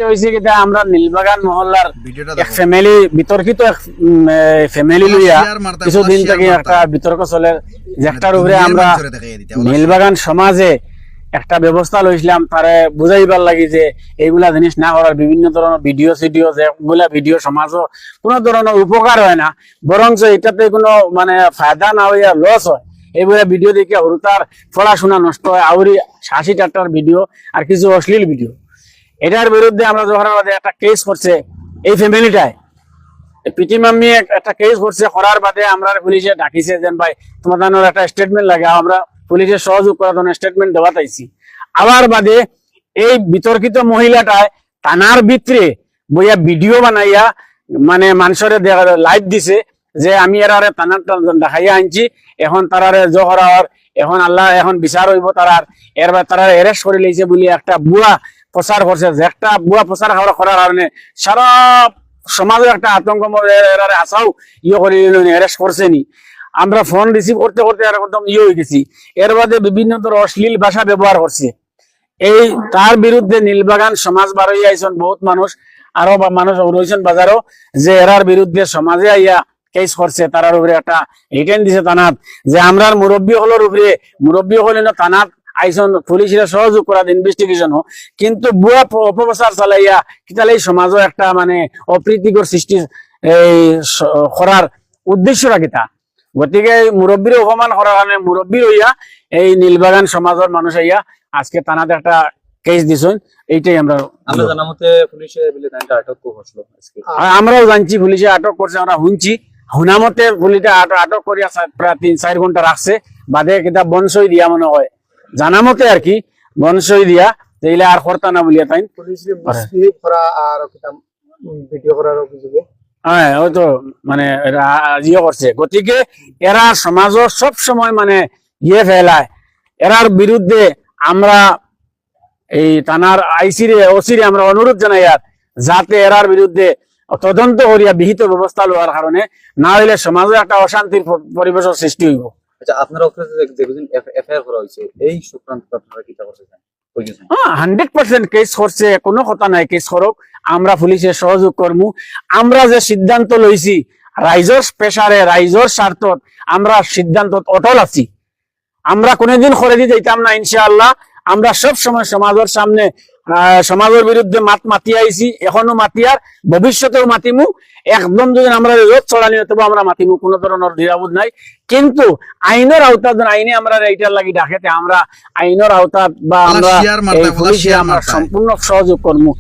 হয়েছে কি আমরা নীলবাগান মহল্লার এক ফ্যামিলি বিতর্কিত এক ফ্যামিলি লইয়া কিছুদিন থেকে একটা বিতর্ক চলে, যেটার উপরে আমরা নীলবাগান সমাজে একটা ব্যবস্থা লইছিলাম তারে বুঝাইবার লাগি যে এইগুলা জিনিস না করার, বিভিন্ন ধরনের ভিডিও সিডিও যেগুলা ভিডিও সমাজও কোনো ধরনের উপকার হয় না, বরঞ্চ এটাতে কোনো মানে ফায়দা না হইয়া লস হয়। এইগুলা ভিডিও দেখে হরুতার পড়াশোনা নষ্ট হয়, আউরি 60-টার ভিডিও আর কিছু অশ্লীল ভিডিও। এটার বিরুদ্ধে আমরা যখন একটা কেস করছে এই ফ্যামিলিটায়, পিটি মাম্মি একটা কেস করছে, করার বাদে আমরা পুলিশে ডাকিছে যে ভাই তোমাদের একটা স্টেটমেন্ট লাগে, আমরা পুলিশের সহযোগ করার জন্য স্টেটমেন্ট দেওয়া চাইছি। আবার বাদে এই বিতর্কিত মহিলাটায় থানার ভিতরে বইয়া ভিডিও বানাইয়া মানে মানুষের লাইভ দিছে যে আমি এরারে থানার দেখাইয়া আনছি, এখন তারারে জহরার এখন আল্লাহ এখন বিচার হইব তারার, এরবার তারা অ্যারেস্ট করে লইছে বলে একটা বুয়া প্রচার করছে, যে একটা বুয়া প্রচার করার কারণে সারা সমাজের একটা আতঙ্ক আসাও করে অ্যারেস্ট করছে নি। আমরা ফোন রিসিভ করতে করতে একদম হয়ে গেছি। এর বাদে বিভিন্ন ধরনের অশ্লীল ভাষা ব্যবহার করছে। এই তার বিরুদ্ধে নীলবাগান সমাজ বারোই আইসন বহুত মানুষ, আরো মানুষ রয়েছেন বাজারও, যে এরার বিরুদ্ধে সমাজে আইয়া কেস করছে, তারার উপরে একটা রিটার্ন দিছে থানাত, যে আমরা মুরব্বী হলের উপরে মুরব্বী হলেন থানাত আইসন পুলিশের সহযোগ করা ইনভেস্টিগেশন হোক, কিন্তু বুয়া অপপ্রচার চালাইয়া কিতালে সমাজও একটা মানে অপ্রীতিকর সৃষ্টি এই করার উদ্দেশ্যটা কিতা। গতিকে মুরব্বীর অপমান করার কারণে মুরব্বী হইয়া এই নীলবাগান সমাজের মানুষ হইয়া আজকে থানাতে একটা কেস দিছেন। এইটাই আমরাও জানছি পুলিশে আটক করছে, আমরা শুনছি হুনামতে পুলিশে আটক করিয়া প্রায় 3-4 ঘন্টা রাখছে, বাদে কিতা বনসই দিয়া মনে হয় জানা মতে আর কি, বনসই দিয়া এইলে আর কর্তা না বলিয়া তাই হ্যাঁ হয়তো মানে ইয়ে করছে। গতিকে এরা সমাজও সব সময় মানে ইয়ে ফেলায়, এরার বিরুদ্ধে আমরা এই থানার আইসিরে ওসিরে আমরা অনুরোধ জানাই আর যাতে এরার বিরুদ্ধে তদন্ত করিয়া বিহিত ব্যবস্থা লওয়ার কারণে, না হইলে সমাজে একটা অশান্তির পরিবেশের সৃষ্টি হইব। আচ্ছা, আপনারা দেখবেন এফআইআর করা হয়েছে, এই সংক্রান্ত আপনারা কি করছেন? 100% কেস করছে, কোনো কথা নাই, কেস করুক, আমরা পুলিশের সহযোগ করবো। আমরা যে সিদ্ধান্ত লইছি রাইজর প্রেসারে রাইজর স্বার্থত আমরা সিদ্ধান্ত অটল আছি, আমরা কোনোদিন করে দিতে যাইতাম না ইনশাআল্লাহ। আমরা সব সময় সমাজের সামনে সমাজের বিরুদ্ধে মাতি আইছি, এখনো মাতিয়ার, ভবিষ্যতেও মাতিমু। একদম যদি আমরা রোধ চড়ানি তবু আমরা মাতিমু, কোনো ধরনের দ্বিধাবোধ নাই। কিন্তু আইনের আওতা আইনে আমরা এইটার লাগি ডাকেতে আমরা আইনের আওতা বা আমরা সম্পূর্ণ সহযোগ করবো।